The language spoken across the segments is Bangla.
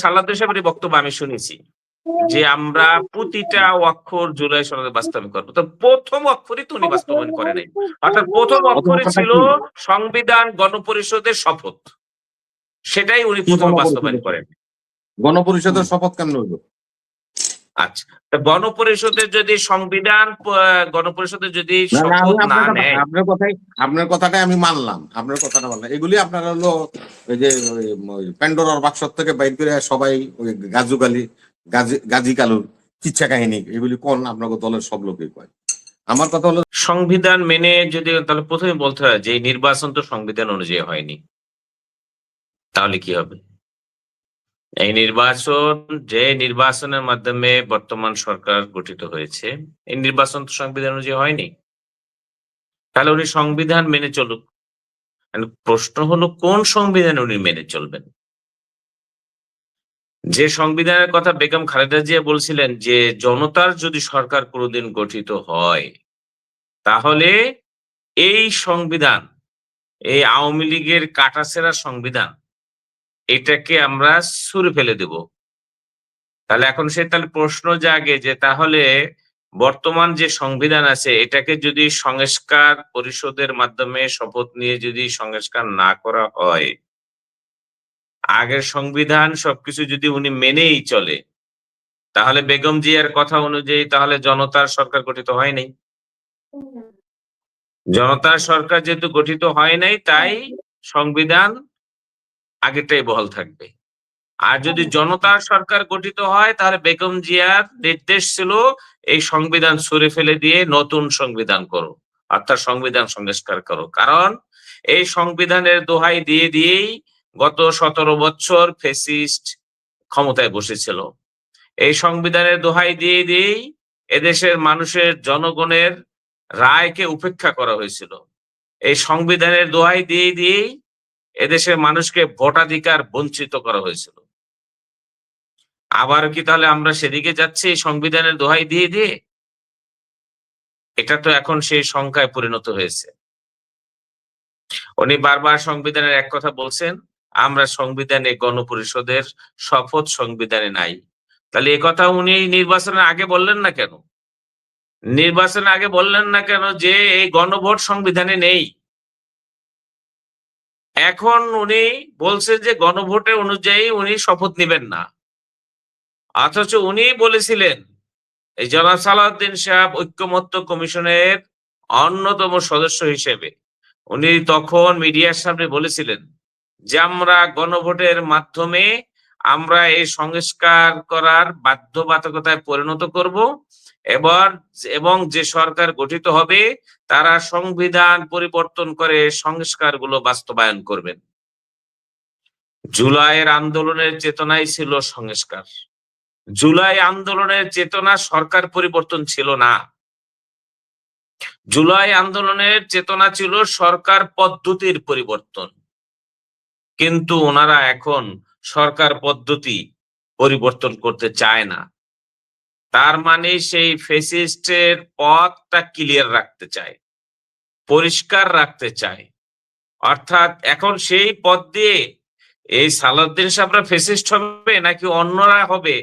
সালাউদ্দিন সাহেবের বক্তব্য আমি শুনেছি যে আমরা প্রতিটা অক্ষর জুলাই সনদে বাস্তবায়ন করবো, তো প্রথম অক্ষরই তো উনি বাস্তবায়ন করে নাই। অর্থাৎ প্রথম অক্ষরই ছিল সংবিধান গণপরিষদের শপথ, সেটাই উনি প্রথমে বাস্তবায়ন করেন। গণপরিষদের শপথ কেমন হইল? আচ্ছা, গণপরিষদের যদি সংবিধান গণপরিষদের যদি শপথ না নেয়, আপনার কথাটাই আমি মানলাম, আপনার কথাটা মানলাম। এগুলি আপনার হলো ওই যে প্যান্ডোরার বাক্স থেকে বাইর করে সবাই ওই গাজী কালুর কিচ্ছা কাহিনী এগুলি কোন আপনার দলের সব লোকই কয়। আমার কথা হলো সংবিধান মেনে যদি, তাহলে প্রথমে বলতে হয় যে নির্বাচন তো সংবিধান অনুযায়ী হয়নি, তাহলে কি হবে? এই নির্বাচনের মাধ্যমে বর্তমান সরকার গঠিত হয়েছে, এই নির্বাচন তো সংবিধান অনুযায়ী হয়নি, তাহলে উনি সংবিধান মেনে চলুক। প্রশ্ন হলো কোন সংবিধান উনি মেনে চলবেন? যে সংবিধানের কথা বেগম খালেদা জিয়া বলছিলেন যে জনতার যদি সরকার কোনোদিন গঠিত হয় তাহলে এই সংবিধান, এই আওয়ামী লীগের কাটাছেঁড়া সংবিধান, এটাকে আমরা ছুঁড়ে ফেলে দেব। তাহলে এখন তাহলে প্রশ্ন জাগে যে তাহলে বর্তমান যে সংবিধান আছে এটাকে যদি সংস্কার পরিষদের মাধ্যমে শপথ নিয়ে যদি সংস্কার না করা হয়, আগের সংবিধান সবকিছু যদি উনি মেনেই চলে, তাহলে বেগম জিয়ার কথা অনুযায়ী তাহলে জনতার সরকার গঠিত হয় নাই। জনতার সরকার যেহেতু গঠিত হয় নাই, তাই সংবিধান আগেটাই বহাল থাকবে। আর যদি জনতার সরকার গঠিত হয় তাহলে বেগম জিয়ার নির্দেশ ছিল এই সংবিধান ছুঁড়ে ফেলে দিয়ে নতুন সংবিধান করো, অর্থাৎ সংবিধান সংস্কার করো। কারণ এই সংবিধানের দোহাই দিয়ে দিয়েই গত 17 বছর ফ্যাসিস্ট ক্ষমতায় বসেছিল। এই সংবিধানের দোহাই দিয়ে দিয়েই এদেশের মানুষের জনগণের রায়কে উপেক্ষা করা হয়েছিল। এই সংবিধানের দোহাই দিয়ে দিয়েই এদেশের মানুষকে ভোটাধিকার বঞ্চিত করা হয়েছিল। আবার কি তাহলে আমরা সেদিকে যাচ্ছি সংবিধানের দোহাই দিয়ে দিয়ে? এটা তো এখন সেই সংখ্যায় পরিণত হয়েছে। উনি বারবার সংবিধানের এক কথা বলছেন, আমরা সংবিধানে গণপরিষদের শপথ সংবিধানে নাই। তাহলে এ কথা উনি নির্বাচনের আগে বললেন না কেন? নির্বাচনের আগে বললেন না কেন যে এই গণভোট সংবিধানে নেই? এখন উনি বলছেন যে গণভোটের অনুযায়ী উনি শপথ নেবেন না, অথচ উনি বলেছিলেন এই জনাব সালাউদ্দিন সাহেব ঐক্যমত্য কমিশনের অন্যতম সদস্য হিসেবে উনি তখন মিডিয়ার সামনে বলেছিলেন যে আমরা গণভোটের মাধ্যমে আমরা এই সংস্কার করার বাধ্যবাধকতায় পরিণত করব, এবং যে সরকার গঠিত হবে তারা সংবিধান পরিবর্তন করে সংস্কারগুলো বাস্তবায়ন করবেন। জুলাইয়ের আন্দোলনের চেতনাই ছিল সংস্কার। জুলাই আন্দোলনের চেতনা সরকার পরিবর্তন ছিল না। জুলাই আন্দোলনের চেতনা ছিল সরকার পদ্ধতির পরিবর্তন। কিন্তু ওনারা এখন সরকার পদ্ধতি পরিবর্তন করতে চায় না। তার মানে সেই ফ্যাসিস্টের পথটা ক্লিয়ার রাখতে চায়, পরিষ্কার রাখতে চায়। অর্থাৎ এখন সেই পথ দিয়ে এই সালাউদ্দিন সাহেবরা ফ্যাসিস্ট হবে নাকি অন্যরা হবে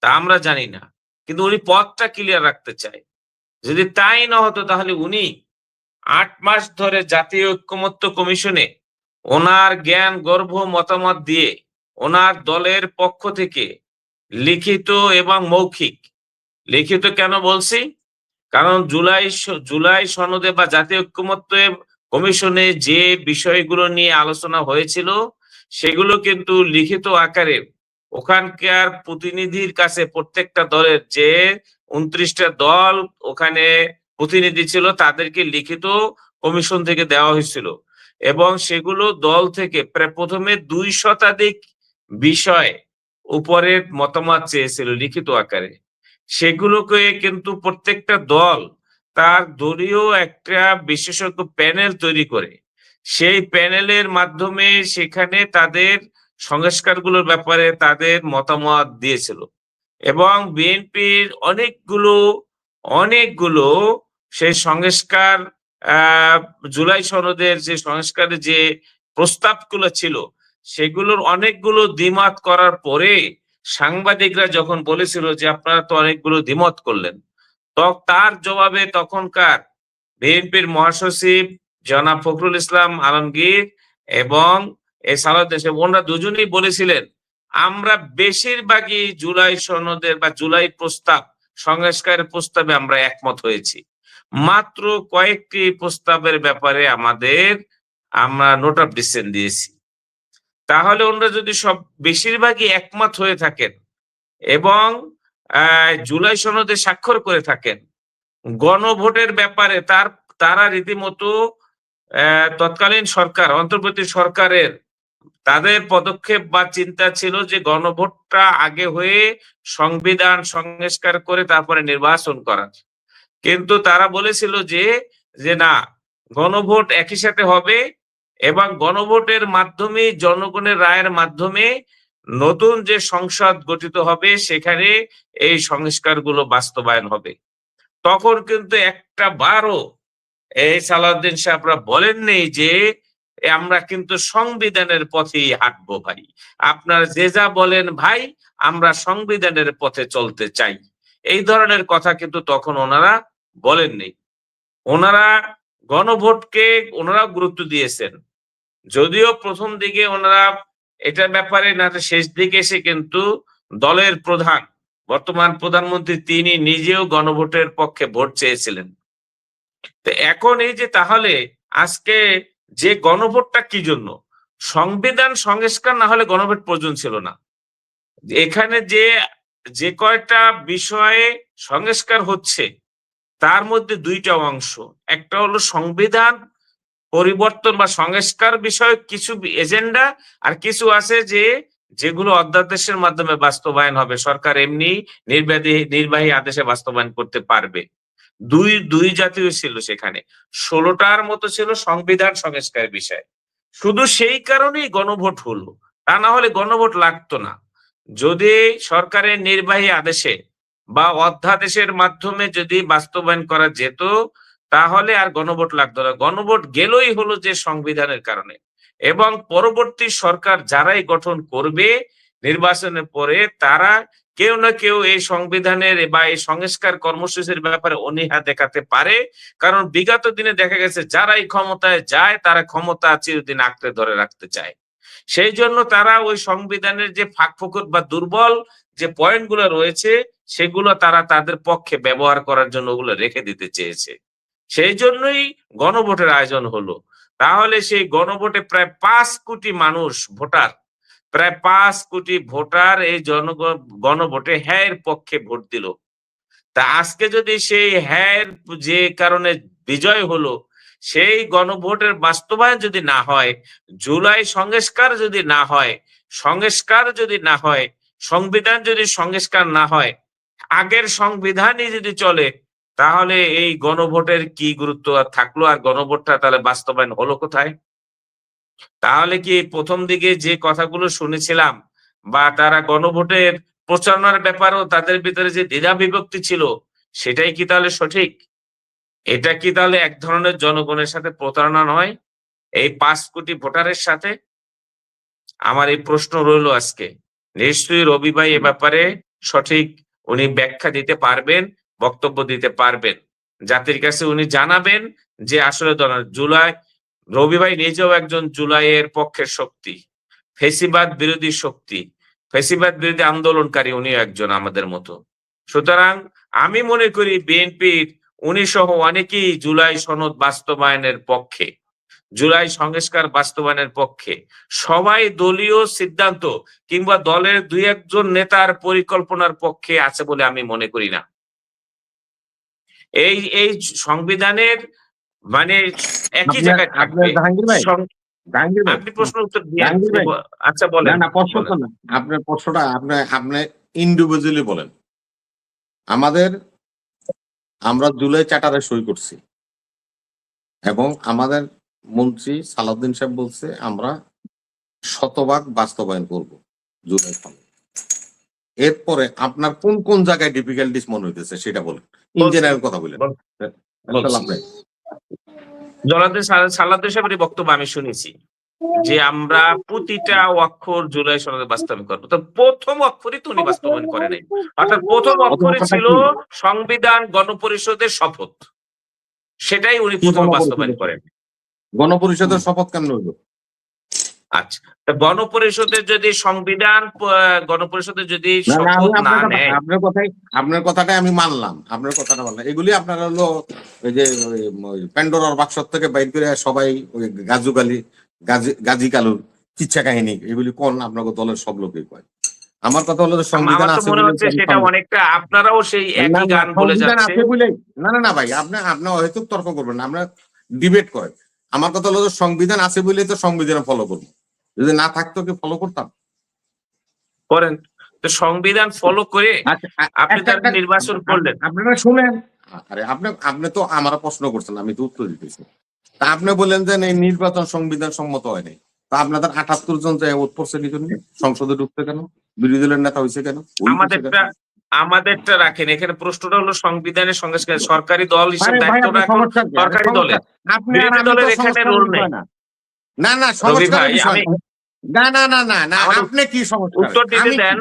তা আমরা জানি না, কিন্তু উনি পথটা ক্লিয়ার রাখতে চায়। যদি তাই না হতো তাহলে উনি 8 মাস ধরে জাতীয় ঐক্যমত্য কমিশনে ওনার জ্ঞান গর্ভ মতামত দিয়ে ওনার দলের পক্ষ থেকে লিখিত এবং মৌখিক, লিখিত কেন বলছি, কারণ জুলাই সনদে বা জাতীয় ঐক্যমত্য কমিশনে যে বিষয়গুলো নিয়ে আলোচনা হয়েছিল সেগুলো কিন্তু লিখিত আকারে ওখানকার প্রতিনিধির কাছে, প্রত্যেকটা দলের যে 29টা দল ওখানে প্রতিনিধি ছিল তাদেরকে লিখিত কমিশন থেকে দেওয়া হয়েছিল, এবং সেগুলো দল থেকে প্রায় প্রথমে 2 শতাধিক বিষয় উপরে মতামত চেয়েছিল লিখিত আকারে। সেগুলোকে কিন্তু প্রত্যেকটা দল তার দলীয় একটা বিশেষজ্ঞ প্যানেল তৈরি করে সেই প্যানেলের মাধ্যমে সেখানে তাদের সংস্কারগুলোর ব্যাপারে তাদের মতামত দিয়েছিল, এবং বিএনপির অনেকগুলো সেই সংস্কার জুলাই সনদের যে সংস্কারের যে প্রস্তাবগুলো ছিল সেগুলোর অনেকগুলো দ্বিমত করার পরে সাংবাদিকরা যখন বলেছিল যে আপনারা তো অনেকগুলো দ্বিমত করলেন, তার জবাবে তখনকার বিএনপির মহাসচিব জনাব ফখরুল ইসলাম আলমগীর এবং এই সালাউদ্দিন সাহেব, ওনারা দুজনেই বলেছিলেন আমরা বেশিরভাগই জুলাই সনদের বা জুলাই প্রস্তাব সংস্কারের প্রস্তাবে আমরা একমত হয়েছি, মাত্র কয়েকটি প্রস্তাবের ব্যাপারে আমরা নোট অফ ডিসেন্ট দিয়েছি। তাহলে ওনারা যদি সব বেশিরভাগই একমত হয়ে থাকেন এবং জুলাই সনদে স্বাক্ষর করে থাকেন, গণভোটের ব্যাপারে তারা রীতিমতো তৎকালীন সরকার, অন্তর্বর্তী সরকারের তাদের পদক্ষেপ বা চিন্তা ছিল যে গণভোটটা আগে হয়ে সংবিধান সংস্কার করে তারপরে নির্বাচন করা। কিন্তু তারা বলেছিল যে না, গণভোট একই সাথে হবে এবং গণভোটের মাধ্যমে জনগণের রায়ের মাধ্যমে নতুন যে সংসদ গঠিত হবে সেখানে এই সংস্কারগুলো বাস্তবায়ন হবে। তখন কিন্তু একটা বারও এই সালাউদ্দিন সাহেবরা বলেননি যে আমরা কিন্তু সংবিধানের পথেই হাঁটবো ভাই, আপনারা যে যা বলেন ভাই, আমরা সংবিধানের পথে চলতে চাই। এই ধরনের কথা কিন্তু তখন ওনারা বলেননি। ওনারা গণভোটকে ওনারা গুরুত্ব দিয়েছেন, যদিও প্রথম দিকে ওনারা এটার ব্যাপারে না, শেষ দিকে এসে কিন্তু দলের প্রধান বর্তমান প্রধানমন্ত্রী তিনি নিজেও গণভোটের পক্ষে ভোট চেয়েছিলেন। তো এখন এই যে তাহলে আজকে যে গণভোটটা কি জন্য, সংবিধান সংস্কার না হলে গণভোট প্রয়োজন ছিল না। এখানে যে কয়টা বিষয়ে সংস্কার হচ্ছে তার মধ্যে দুইটা অংশ, একটা হলো সংবিধান পরিবর্তন বা সংস্কার বিষয়ক কিছু এজেন্ডা, আর কিছু আছে যেগুলো অধ্যাদেশের মাধ্যমে বাস্তবায়ন হবে, সরকার এমনি নির্বাহী আদেশে বাস্তবায়ন করতে পারবে। দুই জাতীয় ছিল সেখানে, 16টার মতো ছিল সংবিধান সংস্কার বিষয়। শুধু সেই কারণেই গণভোট হলো, তা না হলে গণভোট লাগতো না। যদি সরকারের নির্বাহী আদেশে বা অধ্যাদেশের মাধ্যমে যদি বাস্তবায়ন করা যেত তাহলে আর গণভোট লাগতো না। গণভোট গেলই হলো যে সংবিধানের কারণে, এবং পরবর্তী সরকার যারাই গঠন করবে নির্বাচনের পরে তারা কেউ না কেউ এই সংবিধানের বা এই সংস্কার কর্মসূচির ব্যাপারে অনীহা দেখাতে পারে। কারণ বিগত দিনে দেখা গেছে যারাই ক্ষমতায় যায় তারা ক্ষমতা চিরদিন আঁকড়ে ধরে রাখতে চায়। সেই জন্য তারা ওই সংবিধানের যে ফাঁকফোকর বা দুর্বল যে পয়েন্ট গুলো রয়েছে সেগুলো তারা তাদের পক্ষে ব্যবহার করার জন্য ওগুলো রেখে দিতে চেয়েছে। সেই জন্যই গণভোটের আয়োজন হলো। তাহলে সেই গণভোটে প্রায় 5 কোটি মানুষ ভোটার, প্রায় 5 কোটি ভোটার এই গণভোটে হ্যাঁ এর পক্ষে ভোট দিল। তা আজকে যদি সেই হ্যাঁ যে কারণে বিজয় হলো, সেই গণভোটের বাস্তবায়ন যদি না হয়, জুলাই সংস্কার যদি না হয়, সংবিধান যদি সংস্কার না হয়, আগের সংবিধানই যদি চলে, তাহলে এই গণভোটের কি গুরুত্ব আর থাকলো, আর গণভোটটা তাহলে বাস্তবায়ন হলো কোথায়? তাহলে কি প্রথম দিকে যে কথাগুলো শুনেছিলাম বা তারা গণভোটের প্রচারণার ব্যাপারেও তাদের ভিতরে যে দ্বিধা বিভক্তি ছিল, সেটাই কি তাহলে সঠিক? এটা কি তাহলে এক ধরনের জনগণের সাথে প্রতারণা নয়, এই 5 কোটি ভোটারের সাথে? আমার এই প্রশ্ন রইল আজকে। নিশ্চয়ই রবি ভাই এ ব্যাপারে সঠিক উনি ব্যাখ্যা দিতে পারবেন, বক্তব্য দিতে পারবেন, জাতির কাছে উনি জানাবেন যে আসলে জুলাই, রবি ভাই নিজেও একজন জুলাইয়ের পক্ষের শক্তি, ফেসিবাদ বিরোধী শক্তি, ফেসিবাদ বিরোধী আন্দোলনকারী উনিও একজন আমাদের মতো। সুতরাং আমি মনে করি বিএনপির উনি সহ অনেকেই জুলাই সনদ বাস্তবায়নের পক্ষে, জুলাই সংস্কার বাস্তবায়নের পক্ষে। সবাই দলীয় সিদ্ধান্ত কিংবা দলের 2-1 নেতার পরিকল্পনার পক্ষে আছে বলে আমি মনে করি না। এই সংবিধানের মানে একই জায়গায় থাকবে। জাহাঙ্গীর ভাই, আপনি প্রশ্ন উত্তর দিয়ে ভাই, আচ্ছা বলেন। না প্রশ্ন তো না, আপনার প্রশ্নটা আপনি ইন্ডিভিজুয়ালি বলেন। আমরা জুলাই চার্টারে সই করছি এবং আমাদের মন্ত্রী সালাউদ্দিন সাহেব বলছে আমরা শতভাগ বাস্তবায়ন করব জুলাই সনদ। এরপরে আপনার কোন কোন জায়গায় ডিফিকাল্টিস মনে হইতেছে সেটা বলেন, ইন জেনারেল কথা বলেন। সালাউদ্দিন সাহেবের বক্তব্য আমি শুনেছি। যে আমরা প্রতিটা অক্ষর জুলাই সনদে বাস্তবায়ন করবো, তো প্রথম অক্ষরই তো উনি বাস্তবায়ন করে নাই। অর্থাৎ প্রথম অক্ষরই অথবা ছিল কি সংবিধান গণপরিষদের শপথ, সেটাই উনি কি প্রথমে বাস্তবায়ন গণপরিষদের করেন। গণপরিষদের শপথ কেমন হইলো? আচ্ছা, তা গণপরিষদের যদি সংবিধান গণপরিষদের যদি না না, আমি শপথ না নেয়, আপনার কথাটাই আমি মানলাম, আপনার কথাটা মানলাম। এগুলি আপনারা হলো ওই যে প্যান্ডোরার বাক্স থেকে বাইর করে সবাই ওই গাজী কালুর কিচ্ছা কাহিনী এগুলি কোন আপনার দলের সব লোকই কয়। আমার কথা হলো যে সংবিধান আমার তো আছে মনে বলে হচ্ছে সেটা অনেকটা আপনারাও সেই না একই না, গান বলে সংবিধান যাচ্ছে। আছে বলেই না ভাই, আপনি হয়তো তর্ক করবেন না, আমরা ডিবেট করেন। আমার কথা হলো যে সংবিধান আছে বলেই তো সংবিধান ফলো করবো, যদি না থাকতো কি ফলো করতাম? করেন, তো সংবিধান ফলো করে আচ্ছা, আপনি তার নির্বাচন করলেন। আপনারা শুনেন। আরে আপনি তো আমার প্রশ্ন করছেন, আমি তো উত্তর দিতেছি। তা আপনি বললেন যে এই নির্বাচন সংবিধান সম্মত হয় নাই, তা আপনাদের 78 জন যে ভোট করছে কি জন্য? সংসদে ঢুকতে কেন? বিরোধী দলের নেতা হয়েছে কেন? আমাদেরটা রাখেন, এখানে প্রশ্নটা হলো সংবিধানের সংস্কার, সরকারি দল হিসেবে আরে ভাই, দায়িত্ব আপনি রাখুন সংস্কার কি? আরে সরকারি দলের, আপনি আর বিরোধী আমি তো দলের এখানে সংস্কারের রোল নেই। বিষয় না। না না, রবি সংস্কারের ভাই, বিষয় আমি না। না না না না না, আমার আপনি কি সংস্কার? উত্তর দিতে আমি কি? দেন,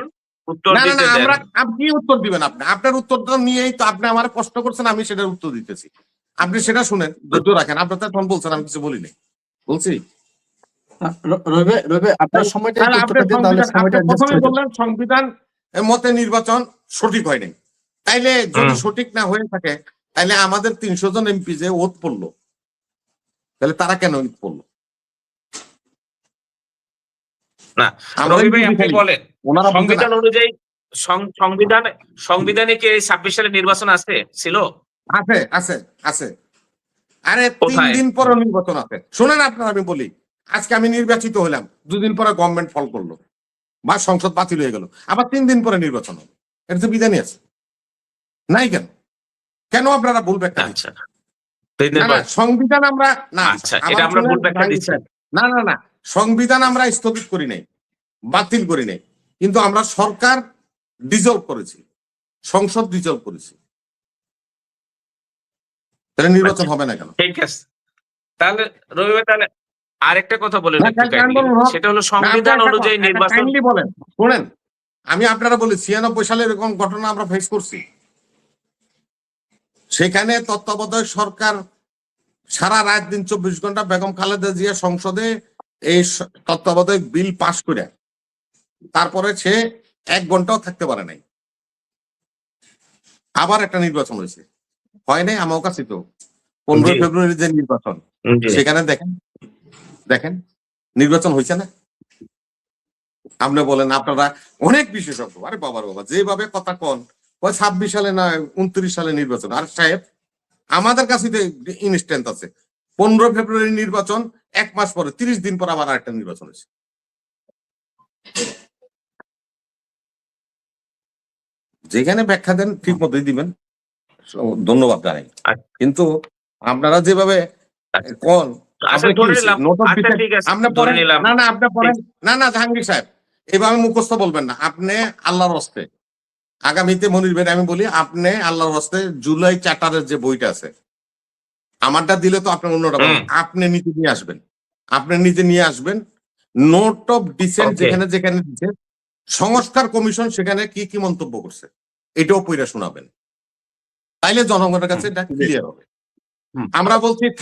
উত্তর না না না, দিতে দেন। আপনি উত্তর দিবেন। আপনার উত্তরটা নিয়েই তো আপনি আমার প্রশ্ন করছেন, আমি সেটার উত্তর দিতেছি। আপনি সেটা শুনেন, ধৈর্য রাখেন। আপনি তো এখন বলছেন, আমি কিছু বলি নাই, বলছি। রবে রবে আপনার সময়টা একটু আপনি উত্তরটা দিন, তাহলে সময়টা অ্যাডজাস্ট প্রথমে হয়ে যাবে। বললেন সংবিধান মতে নির্বাচন সঠিক হয় নাই। তাইলে যদি সঠিক না হয়ে থাকে, তাইলে আমাদের 300 জন এমপি যে ওত পড়লো, তাহলে তারা কেন ওত পড়লো? না, আমরা রবি ভাই বুঝি আপনি খালি, বলেন, ওনারা বুঝে না। সংবিধান অনুযায়ী সংবিধানে কি 26 সালে নির্বাচন ছিল? আছে আছে আছে। আরে 3 কোথায়? দিন পরে নির্বাচন আছে। শুনেন আপনার, আমি বলি, আজকে আমি নির্বাচিত হলাম, 2 দিন পরে গভর্নমেন্ট ফল করলো বা সংসদ বাতিল হয়ে গেল, আবার 3 দিন পরে নির্বাচন হবে। এটা তো বিধানই আছে, নাই কেন? কেন আপনারা ভুল ব্যাখ্যা দিচ্ছেন? আচ্ছা, 3 দিন না না, পর। সংবিধান আমরা না, আচ্ছা, এটা আবার আমরা শুনেন ভুল ব্যাখ্যা জাহাঙ্গীর দিচ্ছি। সাহেব। না না না, সংবিধান আমরা স্থগিত করি নাই, বাতিল করি নাই, কিন্তু আমরা সরকার ডিজলভ করেছি, সংসদ ডিজলভ করেছি। তাহলে নির্বাচন আচ্ছা, হবে না কেন? ঠিক আছে। তাহলে রবি ভাই, তাহলে আরেকটা কথা বলেন না একটু কাইন্ডলি, সেটা হলো সংবিধান অনুযায়ী নির্বাচন। কাইন্ডলি বলেন, শুনেন। আমি আপনারা বলি 96 সালে এরকম ঘটনা আমরা ফেস করছি। সেখানে তত্ত্বাবধায়ক সরকার সারা রাত দিন 24 ঘন্টা বেগম খালেদা জিয়া সংসদে এই তত্ত্বাবধায়ক বিল পাশ করে, তারপরে সে 1 ঘন্টাও থাকতে পারে নাই। আবার একটা নির্বাচন হয়েছে, হয় নাই আমার কাছে তো 15 ফেব্রুয়ারি যে নির্বাচন, সেখানে দেখেন নির্বাচন হয়েছে না? আপনি বলেন আপনারা অনেক বিশেষজ্ঞ, আরে বাবার বাবা, যেভাবে কথা কন, 26 সালে না 29 সালে নির্বাচন। আর সাহেব, আমাদের কাছে ইনস্ট্যান্ট আছে, 15 ফেব্রুয়ারি নির্বাচন, 1 মাস পরে 30 দিন পর আবার আরেকটা নির্বাচন হয়েছে। যেখানে ব্যাখ্যা দেন ঠিক মতোই দিবেন, ধন্যবাদ জানাই। কিন্তু আপনারা যেভাবে কোন, আচ্ছা, ধরে নিলাম। আচ্ছা, ঠিক আছে, আপনি ধরে পড়েন নিলাম। না না, আপনি পড়েন না না, জাহাঙ্গীর সাহেব এভাবে মুখস্থ বলবেন না। আপনি আল্লাহর হস্তে আগামীতে মনির ভাই আমি বলি, আপনি আল্লাহর হস্তে জুলাই চার্টারের যে বইটা আছে, আমারটা দিলে তো আপনি অন্যটা বলবেন, আপনি নিজে নিয়ে আসবেন, নোট অফ ডিসেন্ট যেখানে যেখানে দিচ্ছে, সংস্কার কমিশন সেখানে কি কি মন্তব্য করছে, এটাও পইরা শোনাবেন, তাইলে জনগণের কাছে এটা ক্লিয়ার হবে। আমরা বলছি